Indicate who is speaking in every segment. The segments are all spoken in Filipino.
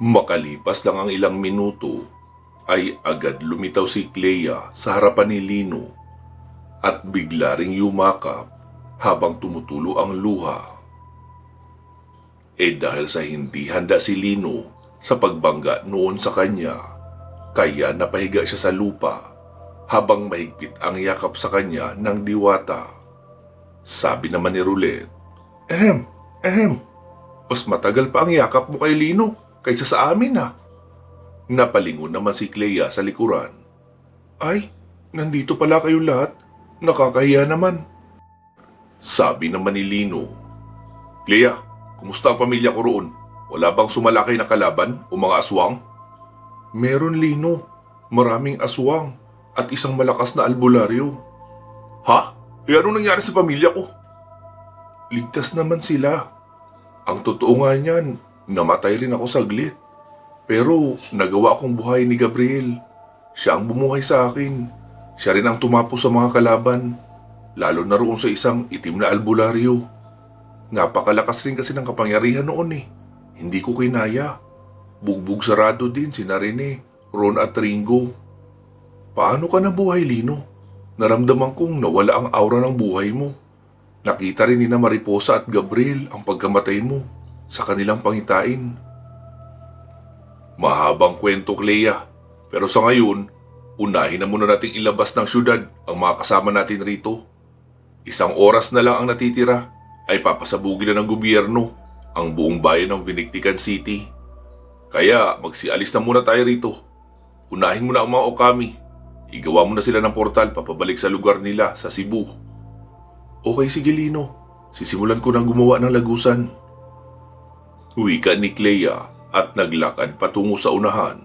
Speaker 1: Makalipas lang ang ilang minuto, ay agad lumitaw si Clea sa harapan ni Lino at bigla ring yumakap habang tumutulo ang luha. Dahil sa hindi handa si Lino sa pagbangga noon sa kanya, kaya napahiga siya sa lupa habang mahigpit ang yakap sa kanya ng diwata. Sabi naman ni Roulette, Ehem, ehem, mas matagal pa ang yakap mo kay Lino kaysa sa amin ah. Napalingon naman si Clea sa likuran. Ay, nandito pala kayong lahat. Nakakahiya naman. Sabi naman ni Lino, Clea, kumusta ang pamilya ko roon? Wala bang sumalakay na kalaban o mga aswang? Meron, Lino. Maraming aswang at isang malakas na albularyo. Ha? Anong nangyari sa pamilya ko? Ligtas naman sila. Ang totoo nga niyan, namatay rin ako saglit. Pero nagawa akong buhay ni Gabriel. Siya ang bumuhay sa akin. Siya rin ang tumapos sa mga kalaban. Lalo na roon sa isang itim na albularyo. Napakalakas rin kasi ng kapangyarihan noon eh. Hindi ko kinaya. Bugbog sarado din sina Rene, Ron at Ringo. Paano ka nabuhay, Lino? Naramdaman kong nawala ang aura ng buhay mo. Nakita rin ni na Mariposa at Gabriel ang pagkamatay mo sa kanilang pangitain. Mahabang kwento, Clea. Pero sa ngayon, unahin na muna nating ilabas ng syudad ang mga kasama natin rito. Isang oras na lang ang natitira ay papasabugin na ng gobyerno ang buong bayan ng Vinictican City. Kaya magsialis na muna tayo rito. Unahin mo na ang mga Okami. Igawa mo na sila ng portal papabalik sa lugar nila sa Cebu. Okay, sige Lino. Sisimulan ko ng gumawa ng lagusan. Wika ni Clea at naglakad patungo sa unahan.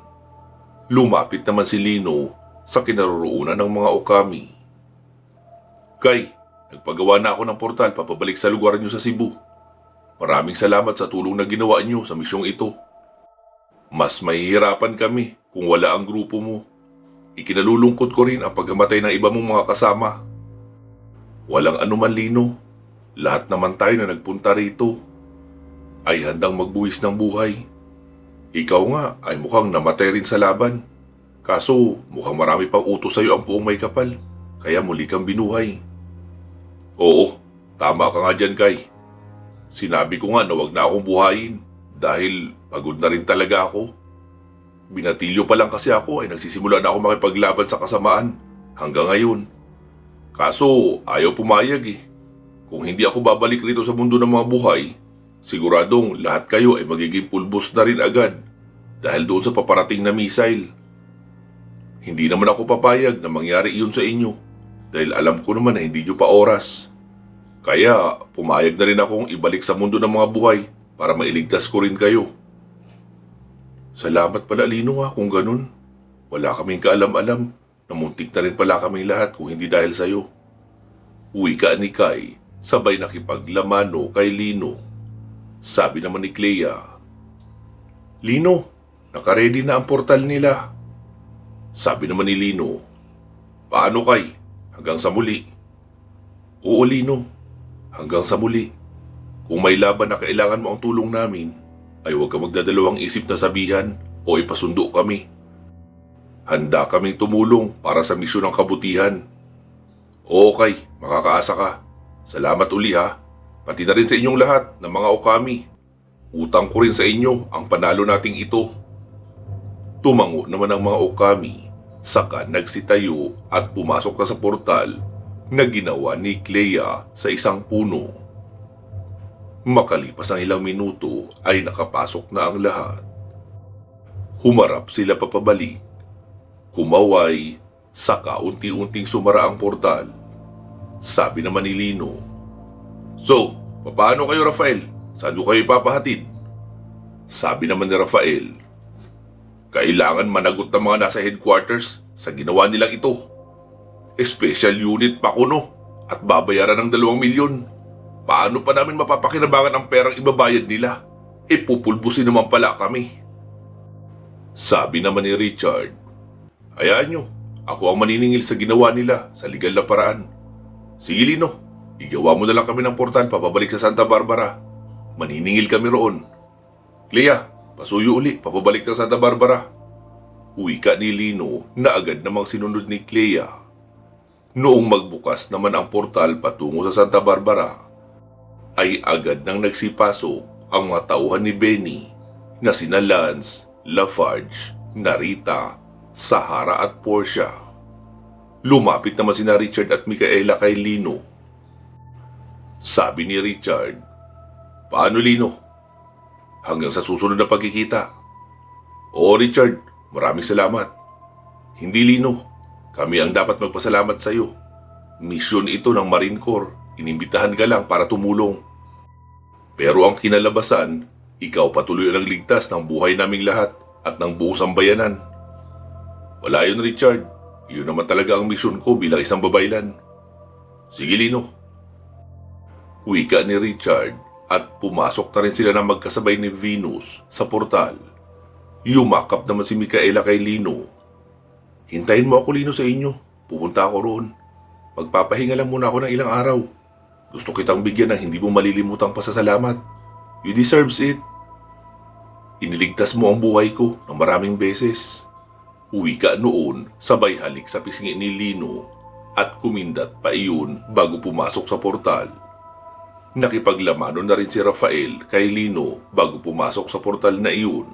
Speaker 1: Lumapit naman si Lino sa kinaroroonan ng mga Okami. Kay, nagpagawa na ako ng portal papabalik sa lugar niyo sa Cebu. Maraming salamat sa tulong na ginawa niyo sa misyong ito. Mas mahihirapan kami kung wala ang grupo mo. Ikinalulungkot ko rin ang pagkamatay ng iba mong mga kasama. Walang anuman, Lino. Lahat naman tayo na nagpunta rito ay handang magbuwis ng buhay. Ikaw nga ay mukhang namatay rin sa laban. Kaso mukhang marami pang utos sa'yo ang buong may kapal. Kaya muli kang binuhay. Oo, tama ka nga dyan, Kay. Sinabi ko nga na wag na akong buhayin dahil pagod na rin talaga ako. Binatilyo pa lang kasi ako ay nagsisimula na ako makipaglaban sa kasamaan hanggang ngayon. Kaso ayaw pumayag eh. Kung hindi ako babalik rito sa mundo ng mga buhay, siguradong lahat kayo ay magiging pulbos na rin agad dahil doon sa paparating na missile. Hindi naman ako papayag na mangyari iyon sa inyo dahil alam ko naman na hindi nyo pa oras. Kaya pumayag na rin akong ibalik sa mundo ng mga buhay para mailigtas ko rin kayo. Salamat pala, Lino kung ganun. Wala kaming kaalam-alam na muntik na rin pala kaming lahat kung hindi dahil sa'yo. Wika ni Kai, sabay nakipaglamano kay Lino. Sabi naman ni Clea, Lino, nakaredy na ang portal nila. Sabi naman ni Lino, paano Kai? Hanggang sa muli. Oo, Lino, hanggang sa muli. Kung may laban na kailangan mo ang tulong namin, ay huwag ka magdadalawang isip na sabihan o ipasundo kami. Handa kaming tumulong para sa misyon ng kabutihan. Oo Kay, makakaasa ka. Salamat uli ha. Pati na rin sa inyong lahat ng mga Okami. Utang ko rin sa inyo ang panalo nating ito. Tumango naman ang mga Okami, saka nagsitayo at pumasok na sa portal na ginawa ni Clea sa isang puno. Makalipas ang ilang minuto ay nakapasok na ang lahat. Humarap sila papabalik. Kumaway, saka unti-unting sumara ang portal. Sabi naman ni Lino, So, paano kayo Rafael? Saan ko kayo ipapahatid? Sabi naman ni Rafael, Kailangan managot ng mga nasa headquarters sa ginawa nilang ito. Special unit pa kuno at babayaran ng 2 milyon. Paano pa namin mapapakinabangan ang perang ibabayad nila? Pupulbusin naman pala kami. Sabi naman ni Richard, Hayaan nyo, ako ang maniningil sa ginawa nila sa legal na paraan. Sige Lino, igawa mo na lang kami ng portal papabalik sa Santa Barbara. Maniningil kami roon. Clea, pasuyo uli, papabalik ng Santa Barbara. Wika ni Lino na agad namang sinunod ni Clea. Noong magbukas naman ang portal patungo sa Santa Barbara, ay agad nang nagsipasok ang mga tauhan ni Benny na sina Lance, Lafarge, Narita, Sahara at Portia. Lumapit naman sina Richard at Micaela kay Lino. Sabi ni Richard, "Paano, Lino? Hanggang sa susunod na pagkikita." "Oo, Richard, maraming salamat." "Hindi, Lino. Kami ang dapat magpasalamat sa iyo. Misyon ito ng Marine Corps. Inimbitahan ka lang para tumulong. Pero ang kinalabasan, ikaw patuloy ang ligtas ng buhay naming lahat at ng buong sambayanan." "Wala yun, Richard. Yun naman talaga ang misyon ko bilang isang babaylan." "Sige, Lino." Wika ni Richard at pumasok na rin sila ng magkasabay ni Venus sa portal. Yumakap naman si Micaela kay Lino. "Hintayin mo ako, Lino, sa inyo. Pupunta ako roon. Magpapahinga lang muna ako ng ilang araw. Gusto kitang bigyan ng hindi mo malilimutang pasasalamat. You deserves it. Iniligtas mo ang buhay ko ng maraming beses." Wika noon sabay halik sa pisngi ni Lino at kumindat pa iyon bago pumasok sa portal. Nakipaglamano na rin si Rafael kay Lino bago pumasok sa portal na iyon.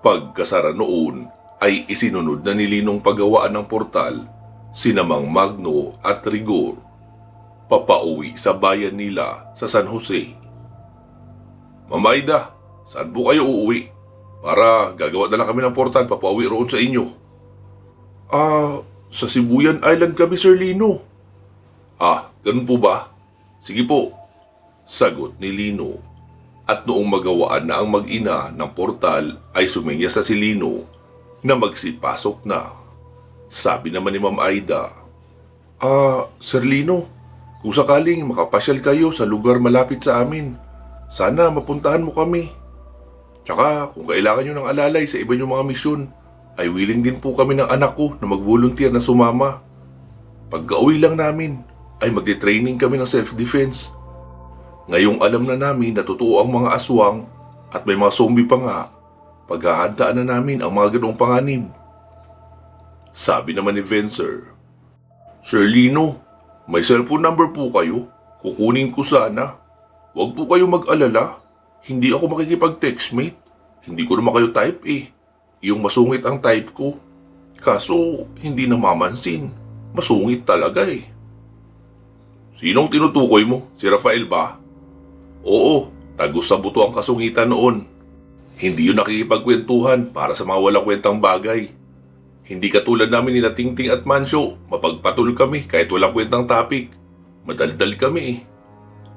Speaker 1: Pagkasara noon ay isinunod na ni Linong paggawaan ng portal sina Mang Magno at Rigor papauwi sa bayan nila sa San Jose. "Ma'am Aida, saan po kayo uuwi? Para gagawa na lang kami ng portal papauwi roon sa inyo." Sa Sibuyan Island kami, Sir Lino." Ganun po ba? Sige po," sagot ni Lino. At noong magawaan na ang mag-ina ng portal ay sumenyas sa si Lino na magsipasok na. Sabi naman ni Ma'am Aida, Sir Lino, kung sakaling makapasyal kayo sa lugar malapit sa amin, sana mapuntahan mo kami. Tsaka kung kailangan nyo ng alalay sa iba nyong mga misyon, ay willing din po kami ng anak ko na mag-volunteer na sumama. Pagka-uwi lang namin, ay magde-training kami ng self-defense. Ngayong alam na namin na totoo ang mga aswang at may mga zombie pa nga, paghahandaan na namin ang mga ganoong panganib. Sabi naman ni Vencer, "Sir Lino, may cellphone number po kayo? Kukunin ko sana. Huwag po kayo mag-alala. Hindi ako makikipag-textmate. Hindi ko naman kayo type eh. Yung masungit ang type ko. Kaso, hindi namamansin. Masungit talaga eh." "Sinong tinutukoy mo? Si Rafael ba?" "Oo, tagos sa buto ang kasungitan noon. Hindi yun nakikipagkwentuhan para sa mga walang kwentang bagay. Hindi katulad namin nila Tingting at Mancio. Mapagpatul kami kahit walang kwentang topic. Madaldal kami eh.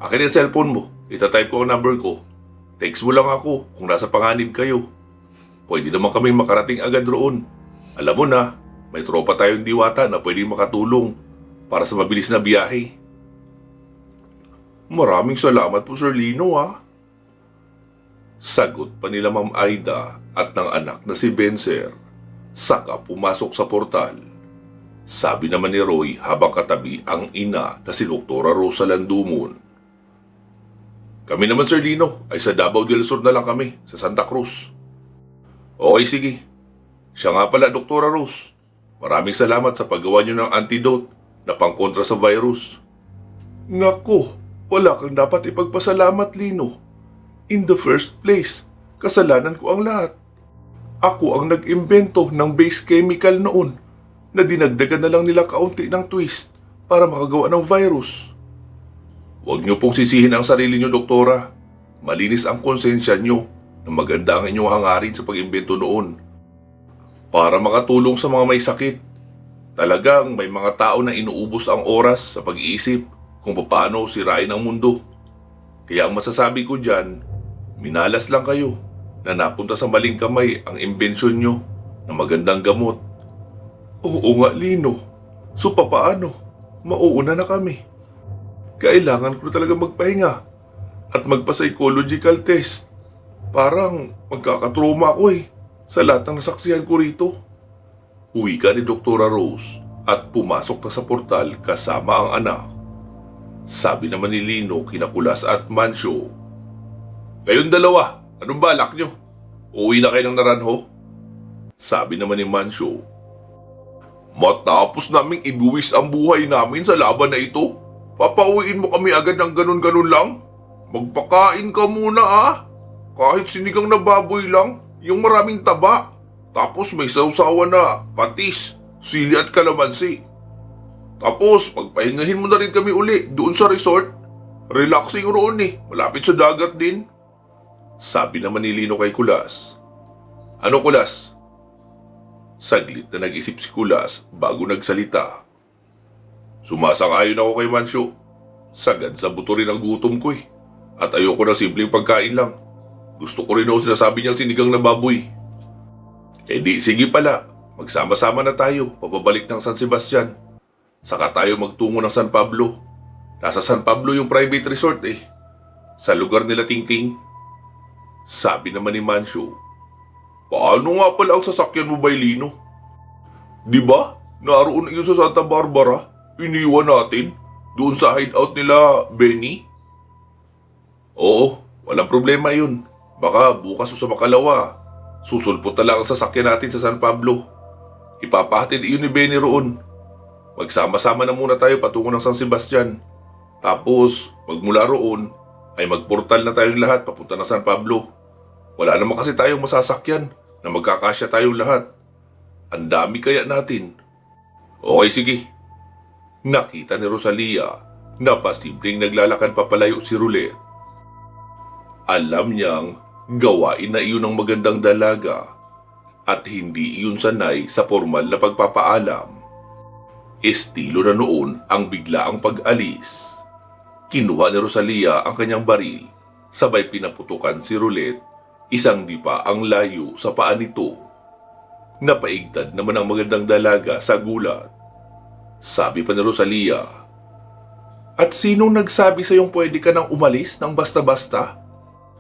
Speaker 1: Akin yung cellphone mo. Itatype ko ang number ko. Text mo lang ako kung nasa panganib kayo. Pwede naman kami makarating agad roon. Alam mo na, may tropa tayong diwata na pwedeng makatulong para sa mabilis na biyahe." "Maraming salamat po, Sir Lino sagot pa nila Ma'am Aida at ng anak na si Vencer. Saka pumasok sa portal. Sabi naman ni Roy habang katabi ang ina na si Doktora Rosa Landumon, "Kami naman, Sir Lino, ay sa Davao del Sur na lang kami, sa Santa Cruz." "Okay, sige. Siya nga pala, Doktora Rose. Maraming salamat sa paggawa niyo ng antidote na pangkontra sa virus." "Nako, wala kang dapat ipagpasalamat, Lino. In the first place, kasalanan ko ang lahat. Ako ang nag-imbento ng base chemical noon na dinagdagan na lang nila kaunti ng twist para makagawa ng virus." "Huwag niyo pong sisihin ang sarili niyo, Doktora. Malinis ang konsensya niyo na maganda ang inyong hangarin sa pag-imbento noon. Para makatulong sa mga may sakit. Talagang may mga tao na inuubos ang oras sa pag-iisip kung paano sirain ang mundo. Kaya ang masasabi ko dyan, minalas lang kayo na napunta sa maling kamay ang imbensyon nyo na magandang gamot." "Oo nga, Lino. So papaano? Mauuna na kami. Kailangan ko talaga magpahinga at magpa-psychological test. Parang magkakatroma ako sa lahat ng nasaksihan ko rito." Wika ni Doktora Rose at pumasok na sa portal kasama ang anak. Sabi naman ni Lino, Kinakulas at Mancio, "Kayong dalawa, anong balak nyo? Uuwi na kayo ng Naranjo? Sabi naman ni Mancio. Matapos naming ibuwis ang buhay namin sa laban na ito, papauwiin mo kami agad ng ganun-ganun lang? Magpakain ka muna ah. Kahit sinigang na baboy lang, yung maraming taba. Tapos may sausawan na patis, sili at kalamansi. Tapos pagpahingahin mo na rin kami uli doon sa resort. Relaxing roon eh, malapit sa dagat din. Sabi naman ni Lino kay Kulas. Ano Kulas? Saglit na nag-isip si Kulas bago nagsalita. Sumasang-ayon ako kay Mancio. Sagad sa buto rin ang gutom ko eh. At ayoko na simpleng pagkain lang. Gusto ko rin ako sinasabi niyang sinigang na baboy. Eh di sige pala, magsama-sama na tayo pababalik ng San Sebastian. Saka tayo magtungo ng San Pablo. Nasa San Pablo yung private resort eh. Sa lugar nila Tingting. Sabi naman ni Mancio. Paano nga pala ang sasakyan mo, Bailino? Di ba? Naroon iyon sa Santa Barbara. Iniwan natin. Doon sa hideout nila, Benny. Oo, walang problema yun. Baka bukas o sa makalawa, susulpot na lang ang sasakyan natin sa San Pablo. Ipapahatid iyon ni Benny roon. Magsama-sama na muna tayo patungo ng San Sebastian. Tapos, magmula roon, ay magportal na tayong lahat papunta ng San Pablo. Wala naman kasi tayong masasakyan na magkakasya tayong lahat. Ang dami kaya natin. Okay, sige. Nakita ni Rosalia na pasimpleng naglalakad papalayo si Roulette. Alam niyang gawain na iyon ng magandang dalaga at hindi iyon sanay sa formal na pagpapaalam. Estilo na noon ang biglaang pag-alis. Kinuha ni Rosalia ang kanyang baril, sabay pinaputukan si Roulette. Isang dipa ang layo sa paa nito. Napaigtad naman ang magandang dalaga sa gulat. Sabi pa ni Rosalia, at sinong nagsabi sa iyong pwede ka nang umalis ng basta-basta?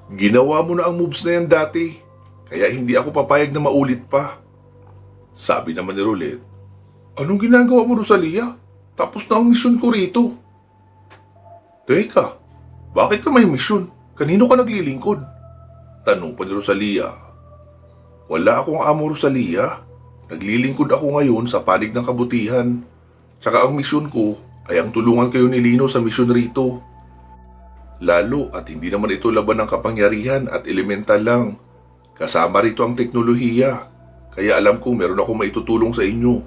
Speaker 1: Ginawa mo na ang moves na yan dati, kaya hindi ako papayag na maulit pa. Sabi naman ni Roulette, anong ginagawa mo Rosalia? Tapos na ang misyon ko rito. Teka, bakit ka may misyon? Kanino ka naglilingkod? Tanong pa ni Rosalia. Wala akong amo Rosalia. Naglilingkod ako ngayon sa panig ng kabutihan. Tsaka ang misyon ko ay ang tulungan kayo ni Lino sa misyon rito. Lalo at hindi naman ito laban ng kapangyarihan at elemental lang. Kasama rito ang teknolohiya. Kaya alam kong meron akong maitutulong sa inyo.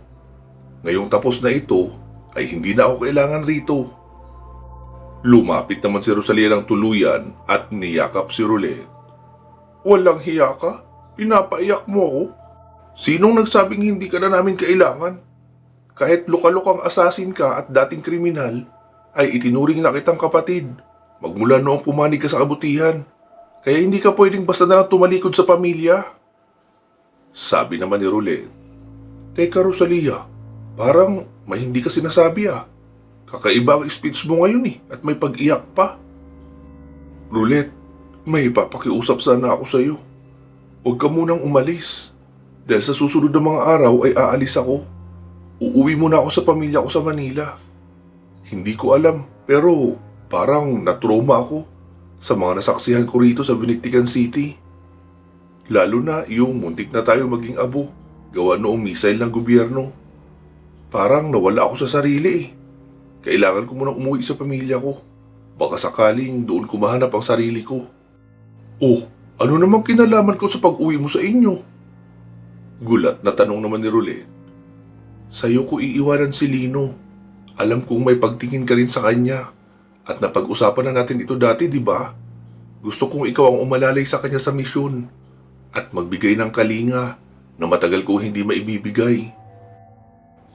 Speaker 1: Ngayong tapos na ito ay hindi na ako kailangan rito. Lumapit naman si Rosalia ng tuluyan at niyakap si Roulette. Walang hiya ka? Pinapaiyak mo ako? Sinong nagsabing hindi ka na namin kailangan? Kahit lukalokang asasin ka at dating kriminal, ay itinuring na kitang kapatid. Magmula noong pumanig ka sa kabutihan. Kaya hindi ka pwedeng basta na lang tumalikod sa pamilya. Sabi naman ni Roulette. Teka Rosalia, parang may hindi ka sinasabi ah. Kakaiba ang speech mo ngayon at may pag-iyak pa. Roulette, may papakiusap sana ako sa iyo. Huwag ka munang umalis. Dahil sa susunod na mga araw ay aalis ako. Uuwi muna ako sa pamilya ko sa Manila. Hindi ko alam, pero parang natrauma ako sa mga nasaksihan ko rito sa Vinictican City. Lalo na yung muntik na tayo maging abo, gawa noong missile ng gobyerno. Parang nawala ako sa sarili. Kailangan ko munang umuwi sa pamilya ko. Baka sakaling doon ko mahanap ang sarili ko. Oh, ano namang kinalaman ko sa pag-uwi mo sa inyo? Gulat na tanong naman ni Roulette. Sa'yo ko iiwanan si Lino. Alam kong may pagtingin ka rin sa kanya. At napag-usapan na natin ito dati, di ba? Gusto kong ikaw ang umalalay sa kanya sa misyon. At magbigay ng kalinga na matagal kong hindi maibibigay.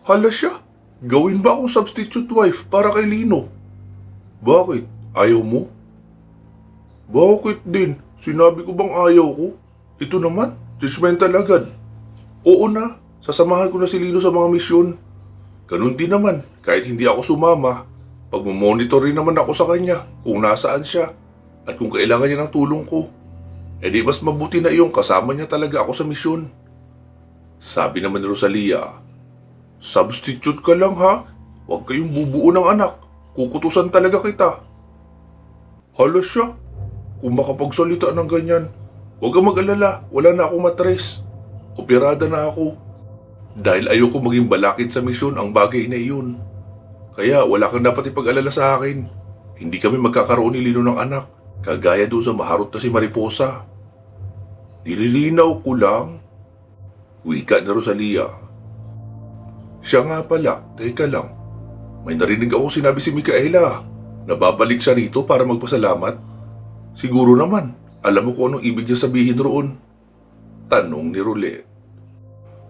Speaker 1: Hala siya, gawin ba akong substitute wife para kay Lino? Bakit? Ayaw mo? Bakit din? Sinabi ko bang ayaw ko? Ito naman, judgmental agad. Oo na, sasamahan ko na si Lino sa mga misyon. Ganun din naman, kahit hindi ako sumama, pagmamonitor rin naman ako sa kanya kung nasaan siya at kung kailangan niya ng tulong ko. E di mas mabuti na iyong kasama niya talaga ako sa misyon. Sabi naman ni Rosalia, substitute ka lang ha? Huwag kayong bubuo ng anak. Kukutusan talaga kita. Hala siya, kung makapagsalita ng ganyan, Huwag kang mag-alala, wala na akong matres. Operada na ako. Dahil ayoko maging balakid sa misyon ang bagay na iyon. Kaya wala kang dapat ipag-alala sa akin. Hindi kami magkakaroon ni Lino ng anak, kagaya doon sa maharot na si Mariposa. Nililinaw ko lang. Wika ni Rosalia. Siya nga pala, teka lang. May narinig ako sinabi si Micaela na babalik siya rito para magpasalamat. Siguro naman, alam mo kung anong ibig niya sabihin roon. Tanong ni Roulette.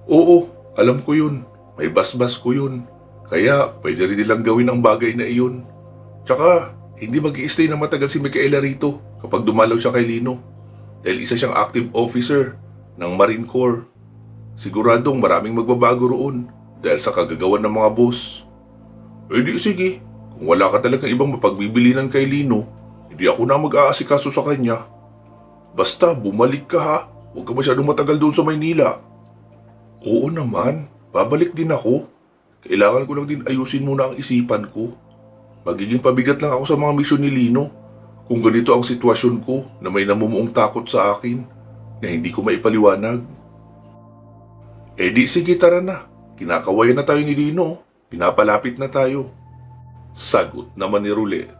Speaker 1: Oo, alam ko yun. May basbas ko yun. Kaya pwede rin nilang gawin ang bagay na iyon. Tsaka, hindi mag-i-stay na matagal si Micaela rito kapag dumalaw siya kay Lino. Dahil isa siyang active officer ng Marine Corps. Siguradong maraming magbabago roon dahil sa kagagawan ng mga boss. Eh di sige, kung wala ka talagang ibang mapagbibilinan kay Lino, hindi ako na mag-aasikaso sa kanya. Basta bumalik ka ha, huwag ka masyadong matagal doon sa Maynila. Oo naman, babalik din ako. Kailangan ko lang din ayusin muna ang isipan ko. Magiging pabigat lang ako sa mga misyon ni Lino kung ganito ang sitwasyon ko na may namumuong takot sa akin na hindi ko maipaliwanag. Eh di sige tara na, kinakawayan na tayo ni Lino, pinapalapit na tayo. Sagot naman ni Roulette.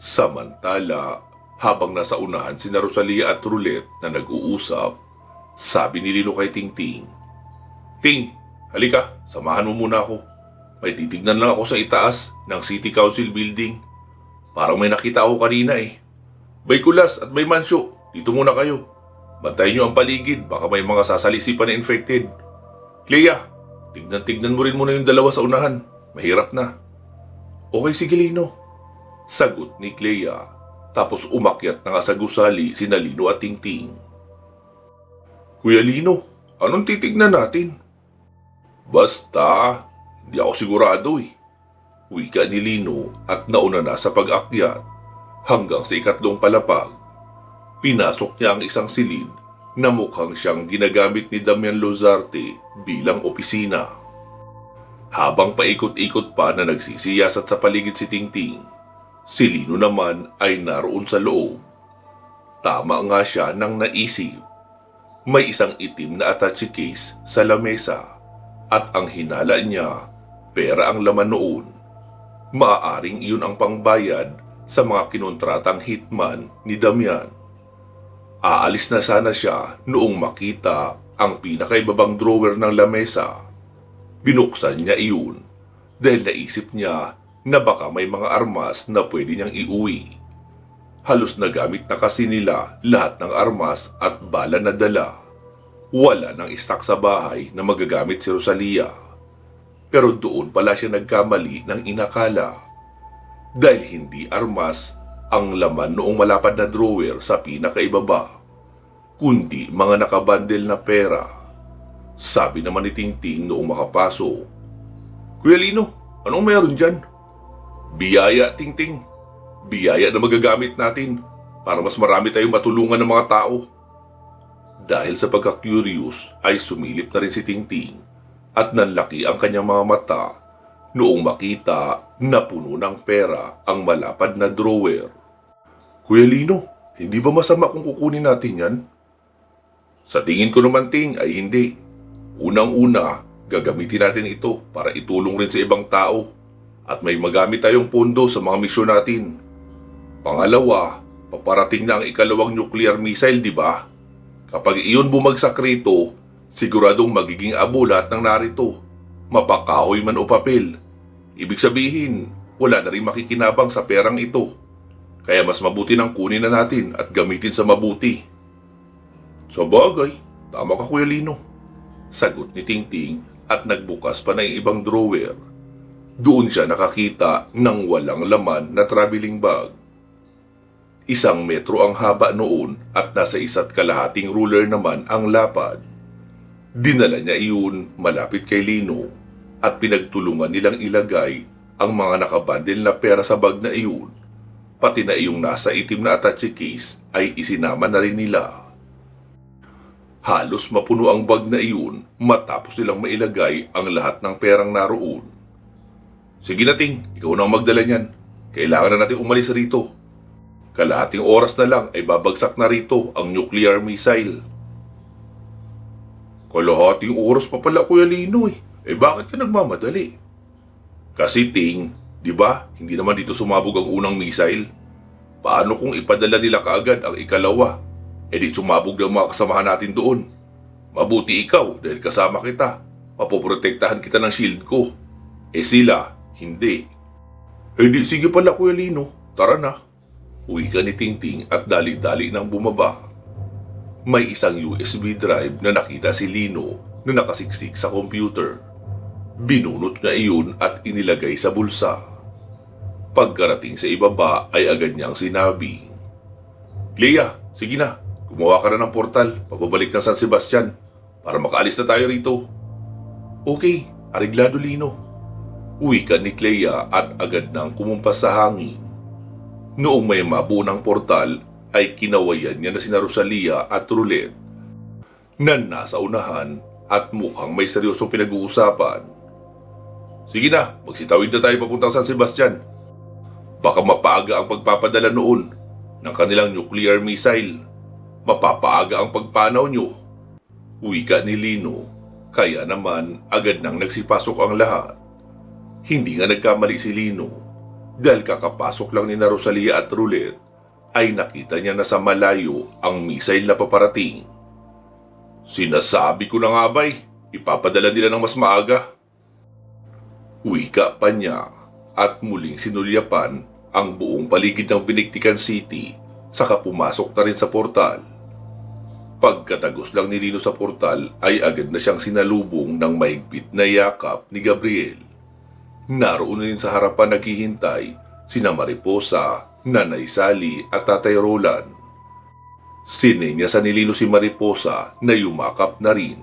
Speaker 1: Samantala, habang nasa unahan sina Rosalia at Roulette na nag-uusap, sabi ni Lino kay Tingting, Ting, halika, samahan mo muna ako. May titignan lang ako sa itaas ng City Council building. Parang may nakita ako kanina eh. Bay Kulas at Bay Mansyo, dito muna kayo. Bantayan nyo ang paligid, baka may mga sasalisipan na infected. Clea, tignan mo rin muna yung dalawa sa unahan. Mahirap na. Okay, sige Lino. Sagot ni Clea, tapos umakyat na nga sa gusali sina Lino at Tingting. Kuya Lino, anong titignan natin? Basta, hindi ako sigurado eh. Wika ni Lino at nauna na sa pag-akyat hanggang sa ikatlong palapag. Pinasok niya ang isang silid na mukhang siyang ginagamit ni Damian Lozarte bilang opisina. Habang paikot-ikot pa na nagsisiyasat sa paligid si Tingting, si Lino naman ay naroon sa loob. Tama nga siya nang naisip. May isang itim na attache case sa lamesa. At ang hinala niya, pera ang laman noon. Maaaring iyon ang pangbayad sa mga kinontratang hitman ni Damian. Aalis na sana siya noong makita ang pinakaibabang drawer ng lamesa. Binuksan niya iyon dahil naisip niya na baka may mga armas na pwede niyang iuwi. Halos nagamit na kasi nila lahat ng armas at bala na dala. Wala nang istak sa bahay na magagamit si Rosalia. Pero doon pala siya nagkamali ng inakala. Dahil hindi armas ang laman noong malapad na drawer sa pinakaibaba, kundi mga nakabandel na pera. Sabi naman ni Tingting noong makapasok, Kuya Lino, anong meron dyan? Biyaya, Tingting. Biyaya na magagamit natin para mas marami tayong matulungan ng mga tao. Dahil sa pagka-curious ay sumilip na rin si Tingting at nanlaki ang kanyang mga mata noong makita na puno ng pera ang malapad na drawer. Kuya Lino, hindi ba masama kung kukunin natin yan? Sa tingin ko naman Ting ay hindi. Unang-una, gagamitin natin ito para itulong rin sa ibang tao at may magamit tayong pondo sa mga misyon natin. Pangalawa, paparating na ang ikalawang nuclear missile, di ba? Kapag iyon bumagsak rito, siguradong magiging abo lahat ng narito. Mapakahoy man o papel. Ibig sabihin, wala na rin makikinabang sa perang ito. Kaya mas mabuti nang kunin na natin at gamitin sa mabuti. Sa bagay, tama ka Kuya Lino. Sagot ni Tingting at nagbukas pa ng ibang drawer. Doon siya nakakita ng walang laman na traveling bag. 1 metro ang haba noon at nasa 1.5 ruler naman ang lapad. Dinala niya iyon malapit kay Lino at pinagtulungan nilang ilagay ang mga nakabandil na pera sa bag na iyon. Pati na iyong nasa itim na attache case ay isinama na rin nila. Halos mapuno ang bag na iyon matapos nilang mailagay ang lahat ng perang naroon. Sige na Ting, ikaw na ang magdala niyan. Kailangan na natin umalis rito. Kalahating oras na lang ay babagsak na rito ang nuclear missile. Kalahating oras pa pala, Kuya Lino eh. Bakit ka nagmamadali? Kasi Ting, di ba, hindi naman dito sumabog ang unang missile. Paano kung ipadala nila kaagad ang ikalawa? Di sumabog ng mga kasamahan natin doon. Mabuti ikaw dahil kasama kita. Mapoprotektahan kita ng shield ko. Sila, hindi. Di sige pala, Kuya Lino. Tara na. Uwi ka ni Tingting at dali-dali nang bumaba. May isang USB drive na nakita si Lino na nakasiksik sa computer. Binunot niya iyon at inilagay sa bulsa. Pagkarating sa ibaba ay agad niyang sinabi, Clea, sige na, gumawa ka na ng portal pababalik ng San Sebastian para makaalis na tayo rito. Okay, areglado Lino. Uwi ka ni Clea at agad nang kumumpas sa hangin. Noong may mabuo ng portal ay kinawayan niya na sina Rosalia at Roulette na nasa unahan at mukhang may seryosong pinag-uusapan. Sige na, magsitawid na tayo papuntang San Sebastian. Baka mapaaga ang pagpapadala noon ng kanilang nuclear missile. Mapapaaga ang pagpanaw nyo. Wika ni Lino, kaya naman agad nang nagsipasok ang lahat. Hindi nga nagkamali si Lino dahil kakapasok lang ni na Rosalia at Roulette ay nakita niya na sa malayo ang missile na paparating. Sinasabi ko na nga ba'y, ipapadala nila ng mas maaga. Wika pa niya at muling sinulyapan ang buong paligid ng Biniktikan City saka pumasok na rin sa portal. Pagkatagos lang ni Lino sa portal ay agad na siyang sinalubong ng mahigpit na yakap ni Gabriel. Naroon na rin sa harapan naghihintay sina Mariposa, Nanay Sally at Tatay Roland. Sinenyasan ni Lino si Mariposa na yumakap na rin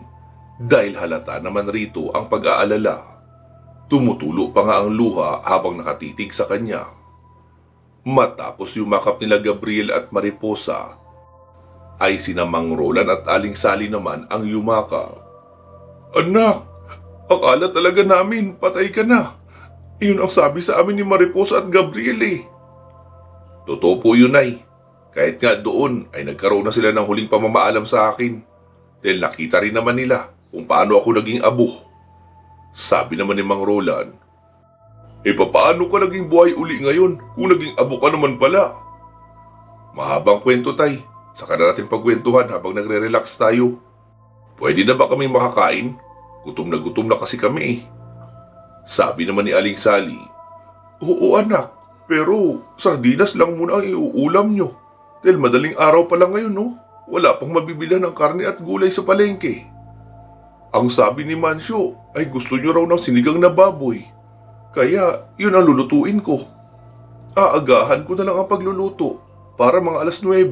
Speaker 1: dahil halata naman rito ang pag-aalala. Tumutulo pa nga ang luha habang nakatitig sa kanya. Matapos yumakap nila Gabriel at Mariposa, ay sina Mang Roland at Aling Sally naman ang yumakap. Anak, akala talaga namin patay ka na. Iyon ang sabi sa amin ni Mariposa at Gabriel eh. Totoo po yun ay. Kahit nga doon ay nagkaroon na sila ng huling pamamaalam sa akin. Dahil nakita rin naman nila kung paano ako naging abo. Sabi naman ni Mang Roland, paano ka naging buhay uli ngayon kung naging abo ka naman pala? Mahabang kwento tay. Saka na natin pagkwentuhan habang nagre-relax tayo. Pwede na ba kami makakain? Gutom na kasi kami eh. Sabi naman ni Aling Sally, Oo anak. Pero sardinas lang muna ang iuulam nyo. Dahil madaling araw pa lang ngayon, no? Wala pang mabibilhan ng karne at gulay sa palengke. Ang sabi ni Mancio ay gusto nyo raw ng sinigang na baboy. Kaya yun ang lulutuin ko. Aagahan ko na lang ang pagluluto para mga alas 9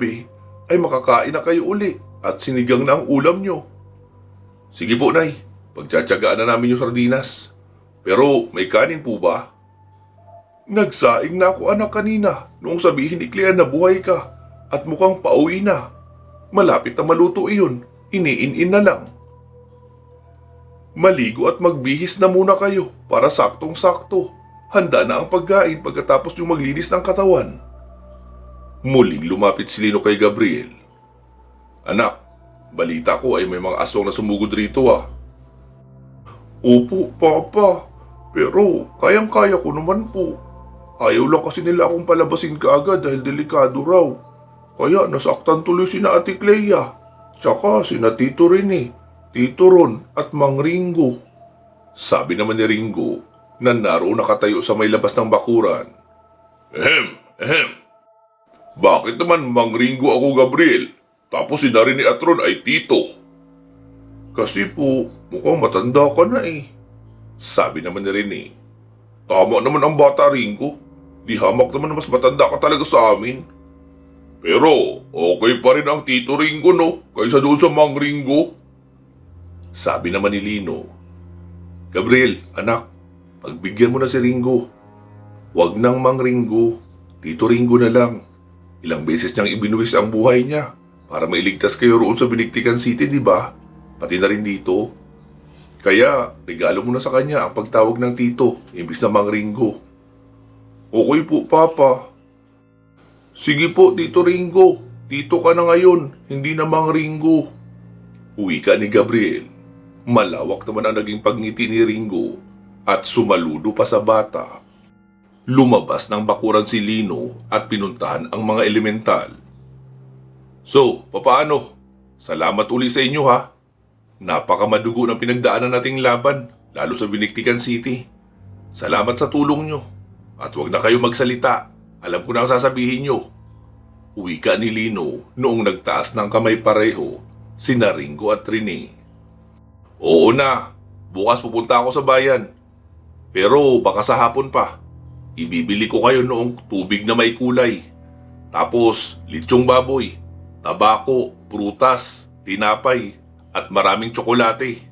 Speaker 1: ay makakain na kayo uli at sinigang na ang ulam nyo. Sige po, Nay. Pagtsatsagaan na namin yung sardinas. Pero may kanin po ba? Nagsaing na ako anak kanina noong sabihin ni Clea na buhay ka at mukhang pauwi na. Malapit na maluto iyon, iniin-in na lang. Maligo at magbihis na muna kayo para saktong-sakto. Handa na ang pagkain pagkatapos yung maglinis ng katawan. Muling lumapit si Lino kay Gabriel. Anak, balita ko ay may mga aswang na sumugod rito ah. Opo, Papa. Pero kayang-kaya ko naman po. Ayaw lang kasi nila akong palabasin kaagad dahil delikado raw. Kaya nasaktan tuloy sina Ate Clea. Tsaka sina Tito Rene, Tito Ron at Mang Ringo. Sabi naman ni Ringo na naroon nakatayo sa may labas ng bakuran. Ehem. Bakit naman Mang Ringo ako Gabriel? Tapos si Rene at Ron ay Tito. Kasi po mukhang matanda ka na eh. Sabi naman ni Rene. Tama naman ang bata Ringo. Di hamak naman na mas matanda ka talaga sa amin. Pero okay pa rin ang Tito Ringo no, kaysa doon sa Mang Ringo. Sabi naman ni Lino. Gabriel, anak, pagbigyan mo na si Ringo. Huwag nang Mang Ringo, Tito Ringo na lang. Ilang beses niyang ibinuwis ang buhay niya para mailigtas kayo roon sa Biniktikan City, di ba? Pati na rin dito. Kaya regalo mo na sa kanya ang pagtawag ng Tito, imbis na Mang Ringo. Okay po, Papa. Sige po, Tito Ringo. Tito ka na ngayon, hindi na Mang Ringo. Wika ni Gabriel. Malawak naman ang naging pagngiti ni Ringo at sumaludo pa sa bata. Lumabas ng bakuran si Lino at pinuntahan ang mga elemental. So, papaano? Salamat uli sa inyo ha. Napakamadugo ng pinagdaanan nating laban, lalo sa Biniktikan City. Salamat sa tulong nyo. At huwag na kayo magsalita. Alam ko na ang sasabihin nyo. Wika ni Lino noong nagtaas ng kamay pareho sina Ringo at Rene. Oo na, bukas pupunta ako sa bayan. Pero baka sa hapon pa. Ibibili ko kayo noong tubig na may kulay. Tapos litsyong baboy, tabako, prutas, tinapay, at maraming tsokolate.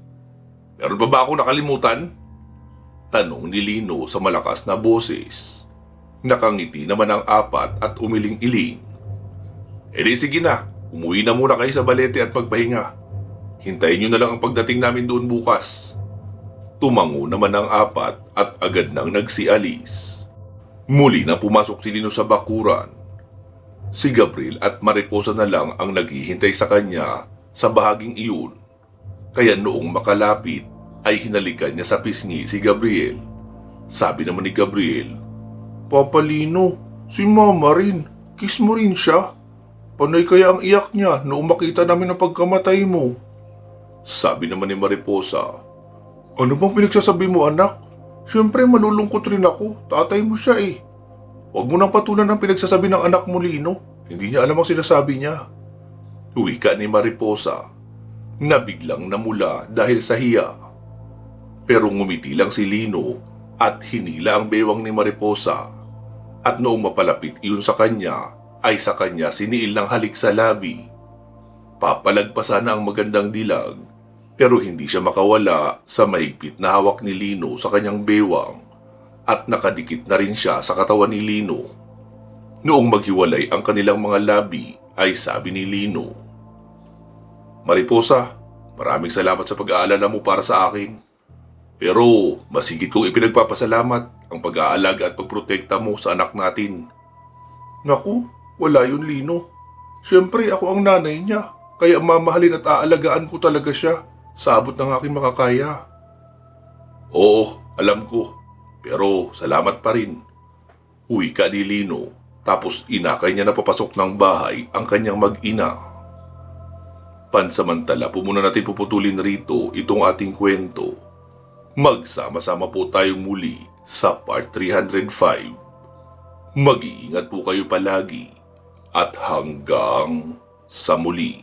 Speaker 1: Meron pa ba ako nakalimutan? Tanong ni Lino sa malakas na boses. Nakangiti naman ang apat at umiling-iling. Di sige na, umuwi na muna kayo sa balete at magpahinga. Hintayin nyo na lang ang pagdating namin doon bukas. Tumango naman ang apat at agad nang nagsialis. Muli na pumasok si Lino sa bakuran. Si Gabriel at Mariposa na lang ang naghihintay sa kanya sa bahaging iyon. Kaya noong makalapit ay hinalikan niya sa pisngi si Gabriel. Sabi naman ni Gabriel, Papa Lino, si Mama rin, kiss mo rin siya. Panay kaya ang iyak niya noong makita namin ang pagkamatay mo. Sabi naman ni Mariposa, Ano bang pinagsasabi mo anak? Siyempre malulungkot rin ako, tatay mo siya eh. Huwag mo nang patulan ang pinagsasabi ng anak mo Lino, hindi niya alam ang sinasabi niya. Wika ni Mariposa, na biglang namula dahil sa hiya. Pero ngumiti lang si Lino at hinila ang bewang ni Mariposa. At noong mapalapit iyon sa kanya, ay sa kanya siniil ng halik sa labi. Papalagpasan na ang magandang dilag, pero hindi siya makawala sa mahigpit na hawak ni Lino sa kanyang bewang at nakadikit na rin siya sa katawan ni Lino. Noong maghiwalay ang kanilang mga labi, ay sabi ni Lino, Mariposa, maraming salamat sa pag-aalala mo para sa akin. Pero masigit kong ipinagpapasalamat ang pag-aalaga at pagprotekta mo sa anak natin. Naku, wala yun Lino. Siyempre ako ang nanay niya, kaya mamahalin at aalagaan ko talaga siya sa abot ng aking makakaya. Oo, alam ko. Pero salamat pa rin. Wika ni Lino, tapos inakay niya na papasok ng bahay ang kanyang mag-ina. Pansamantala po muna natin puputulin rito itong ating kwento. Magsama-sama po tayong muli sa part 305. Mag-iingat po kayo palagi at hanggang sa muli.